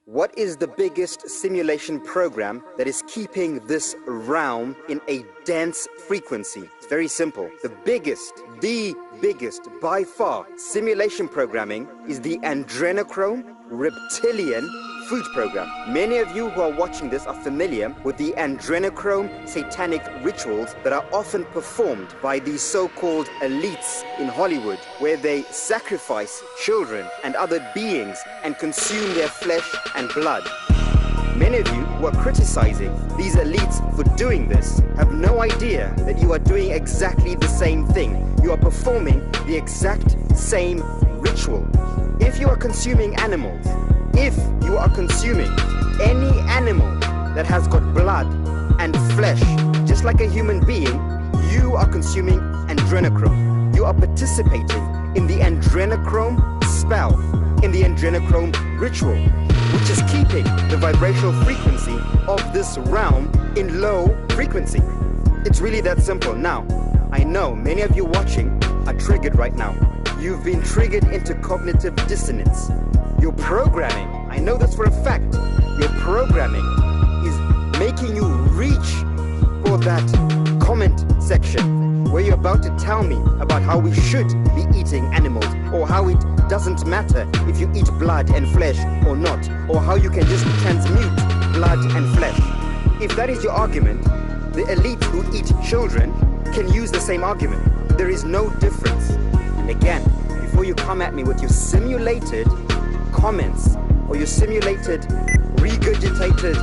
What is the biggest simulation program that is keeping this realm in a dense frequency? It's very simple. The biggest by far simulation programming is the adrenochrome reptilian food program. Many of you who are watching this are familiar with the adrenochrome satanic rituals that are often performed by these so-called elites in Hollywood, where they sacrifice children and other beings and consume their flesh and blood. Many of you who are criticizing these elites for doing this have no idea that you are doing exactly the same thing. You are performing the exact same ritual. If you are consuming animals, if you are consuming any animal that has got blood and flesh, just like a human being, you are consuming adrenochrome. You are participating in the adrenochrome spell, in the adrenochrome ritual, which is keeping the vibrational frequency of this realm in low frequency. It's really that simple. Now, I know many of you watching are triggered right now. You've been triggered into cognitive dissonance. Your programming, I know this for a fact, your programming is making you reach for that comment section where you're about to tell me about how we should be eating animals, or how it doesn't matter if you eat blood and flesh or not, or how you can just transmute blood and flesh. If that is your argument, the elite who eat children can use the same argument. There is no difference. And again, before you come at me with your simulated comments or your simulated regurgitated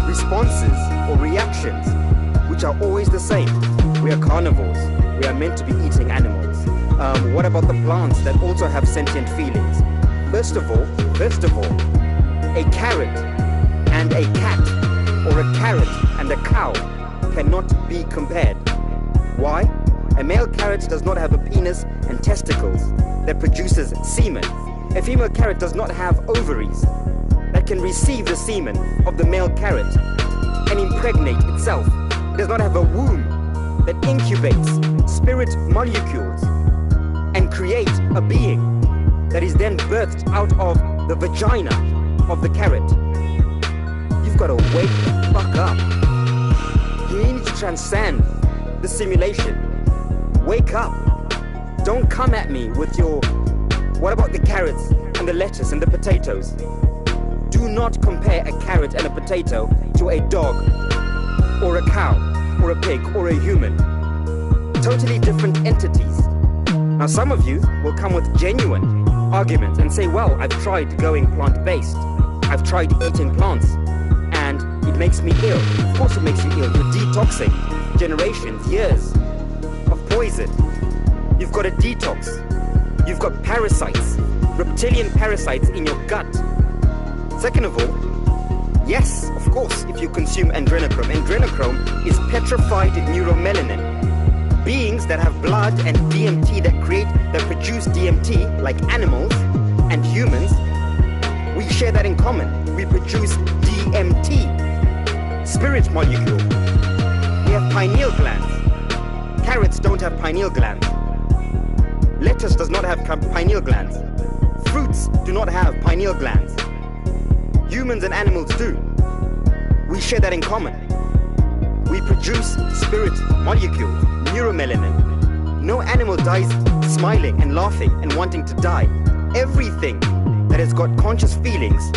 responses or reactions, which are always the same. We are carnivores. We are meant to be eating animals. What about the plants that also have sentient feelings? First of all, a carrot and a cat, or a carrot and a cow, cannot be compared. Why? A male carrot does not have a penis and testicles that produces semen. A female carrot does not have ovaries that can receive the semen of the male carrot and impregnate itself. It does not have a womb that incubates spirit molecules and create a being that is then birthed out of the vagina of the carrot. You've got to wake the fuck up. You need to transcend the simulation. Wake up. Don't come at me with your, what about the carrots and the lettuce and the potatoes? Do not compare a carrot and a potato to a dog or a cow or a pig or a human. Totally different entities. Now some of you will come with genuine arguments and say, well, I've tried going plant-based. I've tried eating plants and it makes me ill. Of course it makes you ill. You're detoxing generations, years of poison. You've got a detox. You've got parasites, reptilian parasites in your gut. Second of all, yes, of course, if you consume adrenochrome. Adrenochrome is petrified neuromelanin. Beings that have blood and DMT that produce DMT, like animals and humans, we share that in common. We produce DMT, spirit molecule. We have pineal glands. Carrots don't have pineal glands. Lettuce does not have pineal glands. Fruits do not have pineal glands. Humans and animals do. We share that in common. We produce spirit molecules, neuromelanin. No animal dies smiling and laughing and wanting to die. Everything that has got conscious feelings,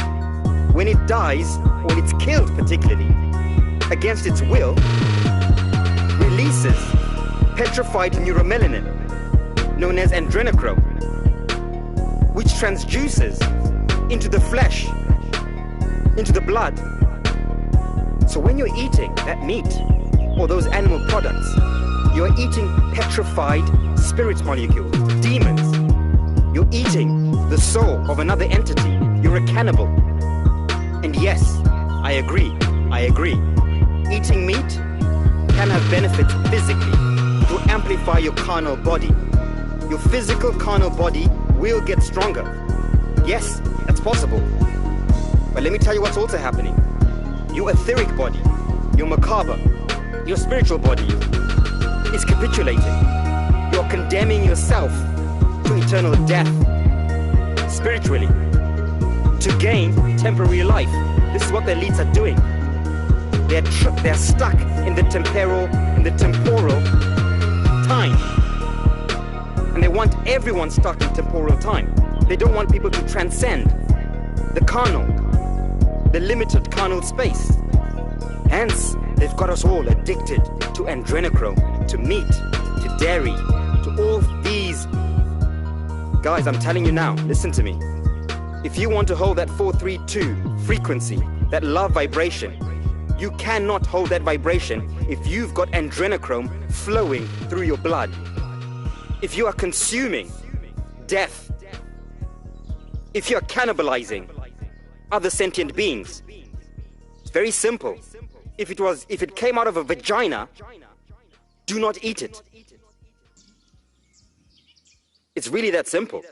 when it dies, or when it's killed particularly, against its will, releases petrified neuromelanin, known as adrenochrome, which transduces into the flesh, into the blood. So when you're eating that meat or those animal products, you're eating petrified spirit molecules, demons. You're eating the soul of another entity. You're a cannibal. And yes, I agree. Eating meat can have benefits physically to amplify your carnal body. Your physical carnal body will get stronger. Yes, that's possible. But let me tell you what's also happening. Your etheric body, your macabre, your spiritual body is capitulating. You're condemning yourself to eternal death spiritually to gain temporary life. This is what the elites are doing. They're stuck in the temporal time. And they want everyone stuck in temporal time. They don't want people to transcend the carnal, the limited carnal space. Hence, they've got us all addicted to adrenochrome, to meat, to dairy, to all these. Guys, I'm telling you now, listen to me. If you want to hold that 432 frequency, that love vibration, you cannot hold that vibration if you've got adrenochrome flowing through your blood. If you are consuming death, if you are cannibalizing other sentient beings, it's very simple. If it came out of a vagina, do not eat it. It's really that simple.